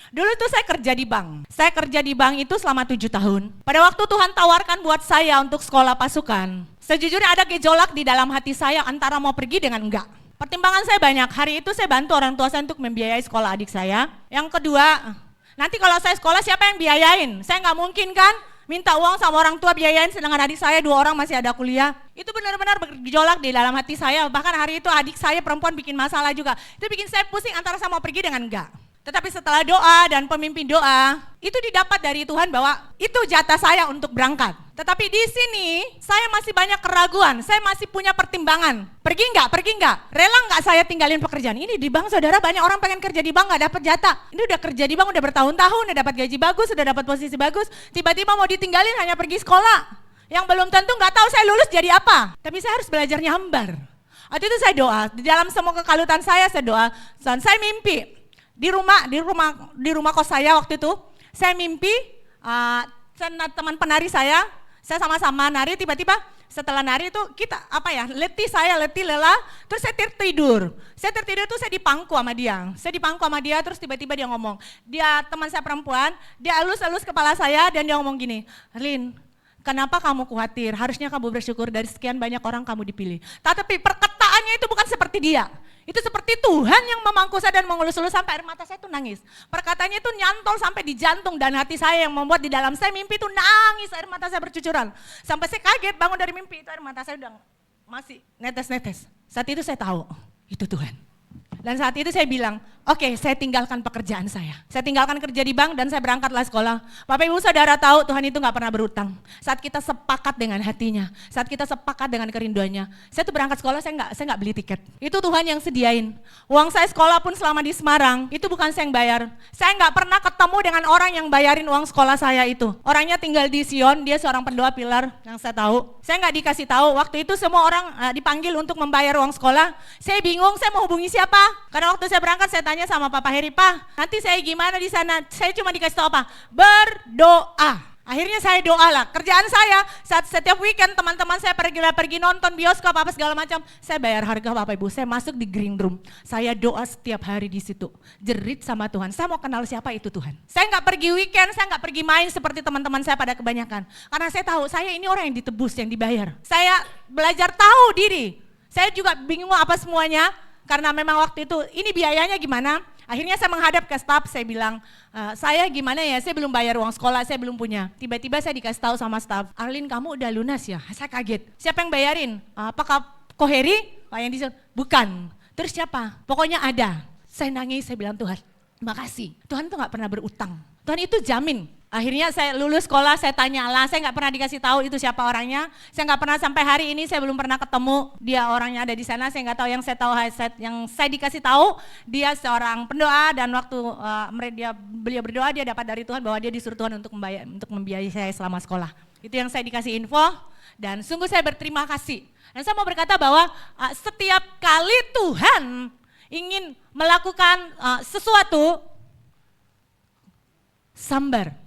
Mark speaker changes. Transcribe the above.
Speaker 1: Dulu tuh saya kerja di bank. Saya kerja di bank itu selama 7 tahun. Pada waktu Tuhan tawarkan buat saya untuk sekolah pasukan, sejujurnya ada gejolak di dalam hati saya antara mau pergi dengan enggak. Pertimbangan saya banyak. Hari itu saya bantu orang tua saya untuk membiayai sekolah adik saya. Yang kedua, nanti kalau saya sekolah siapa yang biayain? Saya nggak mungkin kan minta uang sama orang tua biayain, sedangkan adik saya 2 orang masih ada kuliah. Itu benar-benar bergejolak di dalam hati saya. Bahkan hari itu adik saya perempuan bikin masalah juga. Itu bikin saya pusing antara saya mau pergi dengan enggak. Tetapi setelah doa dan pemimpin doa, itu didapat dari Tuhan bahwa itu jatah saya untuk berangkat. Tetapi di sini saya masih banyak keraguan, saya masih punya pertimbangan. Pergi enggak? Rela enggak saya tinggalin pekerjaan? Ini di bank saudara banyak orang pengen kerja di bank enggak dapat jatah. Ini udah kerja di bank udah bertahun-tahun, udah dapat gaji bagus, udah dapat posisi bagus. Tiba-tiba mau ditinggalin hanya pergi sekolah. Yang belum tentu enggak tahu saya lulus jadi apa. Tapi saya harus belajar nyambar. Waktu itu saya doa, di dalam semua kekalutan saya doa. Saya mimpi. Di rumah kos saya waktu itu, saya mimpi teman penari saya sama-sama nari, tiba-tiba setelah nari itu kita letih lelah, terus saya tertidur. Saya tertidur tuh saya dipangku sama dia, terus tiba-tiba dia ngomong, dia teman saya perempuan, dia elus-elus kepala saya dan dia ngomong gini, Lin, kenapa kamu khawatir? Harusnya kamu bersyukur dari sekian banyak orang kamu dipilih. Tapi perkataannya itu bukan seperti dia. Itu seperti Tuhan yang memangku saya dan mengelus-elus sampai air mata saya itu nangis. Perkataannya itu nyantol sampai di jantung dan hati saya yang membuat di dalam saya mimpi itu nangis, air mata saya bercucuran. Sampai saya kaget bangun dari mimpi itu air mata saya udah masih netes-netes. Saat itu saya tahu, itu Tuhan. Dan saat itu saya bilang, oke, saya tinggalkan pekerjaan saya. Saya tinggalkan kerja di bank dan saya berangkatlah sekolah. Bapak Ibu Saudara tahu Tuhan itu gak pernah berutang. Saat kita sepakat dengan hatinya, saat kita sepakat dengan kerinduannya. Saya tuh berangkat sekolah, saya nggak beli tiket. Itu Tuhan yang sediain. Uang saya sekolah pun selama di Semarang, itu bukan saya yang bayar. Saya nggak pernah ketemu dengan orang yang bayarin uang sekolah saya itu. Orangnya tinggal di Sion, dia seorang pendoa pilar yang saya tahu. Saya nggak dikasih tahu, waktu itu semua orang dipanggil untuk membayar uang sekolah. Saya bingung, saya mau hubungi siapa? Karena waktu saya berangkat saya tanya sama Papa Heri, Pak, nanti saya gimana di sana? Saya cuma dikasih tahu apa? Berdoa. Akhirnya saya doa lah. Kerjaan saya saat setiap weekend teman-teman saya pergi nonton bioskop apa segala macam. Saya bayar harga Bapak Ibu. Saya masuk di green room. Saya doa setiap hari di situ. Jerit sama Tuhan. Saya mau kenal siapa itu Tuhan. Saya nggak pergi weekend, saya nggak pergi main seperti teman-teman saya pada kebanyakan. Karena saya tahu saya ini orang yang ditebus, yang dibayar. Saya belajar tahu diri. Saya juga bingung apa semuanya. Karena memang waktu itu ini biayanya gimana. Akhirnya saya menghadap ke staf, saya bilang, saya gimana ya, saya belum bayar uang sekolah, saya belum punya. Tiba-tiba saya dikasih tahu sama staf, Arlin kamu udah lunas ya? Saya kaget, siapa yang bayarin? Apakah Ko Heri? Pak yang disuruh, bukan. Terus siapa? Pokoknya ada. Saya nangis, saya bilang Tuhan, makasih. Tuhan itu gak pernah berutang, Tuhan itu jamin. Akhirnya saya lulus sekolah, saya tanya Allah, saya nggak pernah dikasih tahu itu siapa orangnya. Saya nggak pernah sampai hari ini, saya belum pernah ketemu dia orangnya ada di sana. Saya nggak tahu, yang saya tahu, yang saya dikasih tahu dia seorang pendoa dan waktu beliau berdoa dia dapat dari Tuhan bahwa dia disuruh Tuhan untuk membiayai saya selama sekolah. Itu yang saya dikasih info dan sungguh saya berterima kasih. Dan saya mau berkata bahwa setiap kali Tuhan ingin melakukan sesuatu, sambar.